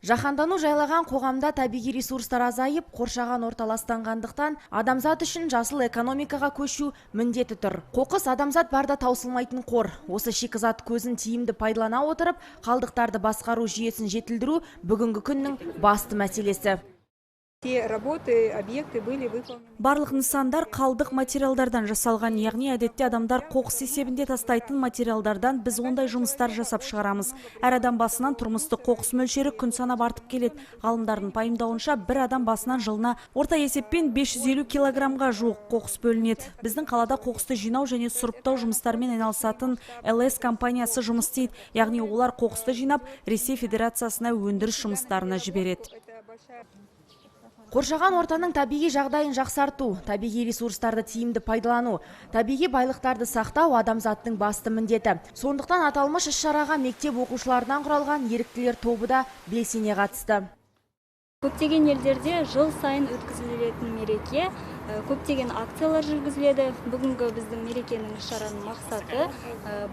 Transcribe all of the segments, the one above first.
Жаһандану жайлаған қоғамда табиғи ресурстар азайып, қоршаған орта ластанғандықтан адамзат үшін жасыл экономикаға көшу міндеті тұр. Қоқыс адамзат барда таусылмайтын қор. Осы шикізат көзін тиімді пайдалана отырып, қалдықтарды басқару жүйесін жетілдіру бүгінгі күннің басты мәселесі. Барлық нысандар қалдық материалдардан жасалған, яғни әдетте адамдар қоқыс есебінде тастайтын материалдардан біз ондай жұмыстар жасап шығарамыз. Әр адам басынан тұрмыстық қоқыс мөлшері күн санап артып келеді. Ғалымдардың пайымдауынша, бір адам басынан жылына орта есеппен 550 килограммға жуық қоқыс бөлінеді. Біздің қалада қоқысты жинау және сұрыптау жұмыстарымен айналысатын ЛС компаниясы жұмыс істейді. Яғни олар қоқысты жинап, Ресей Федерациясына өндіріс жұмыстарына жібереді. Қоршаған ортаның табиғи жағдайын жақсарту, табиғи ресурстарды тиімді пайдалану, табиғи байлықтарды сақтау адамзаттың басты міндеті. Сондықтан аталмыш іс-шараға мектеп оқушыларынан құралған еріктілер тобы да белсене қатысты. Көптеген елдерде жыл сайын өткізілетін мереке, көптеген акциялар жүргізіледі. Бүгінгі біздің мерекенің шараның мақсаты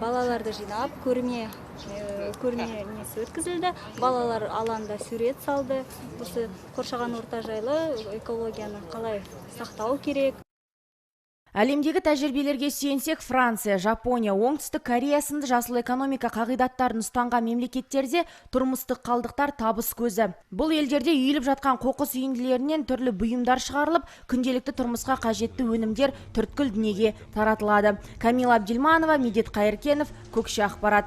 балаларды жинап, көрме өткізілді. Балалар алаңда сурет салды. Осы қоршаған орта жайлы экологияны қалай сақтау керек. Әлемдегі тәжірибелерге сүйенсек, Франция, Жапония, Оңтүстік Корея сынды жасыл экономика қағидаттарын ұстанған мемлекеттерде тұрмыстық қалдықтар табыс көзі. Бұл елдерде үйіліп жатқан қоқыс үйінділерінен түрлі бұйымдар шығарылып, күнделікті тұрмысқа қажетті өнімдер түрткіл дүниеге таратылады. Камила Абдельманова, Медет Қайыркенов, Көкше ақпарат.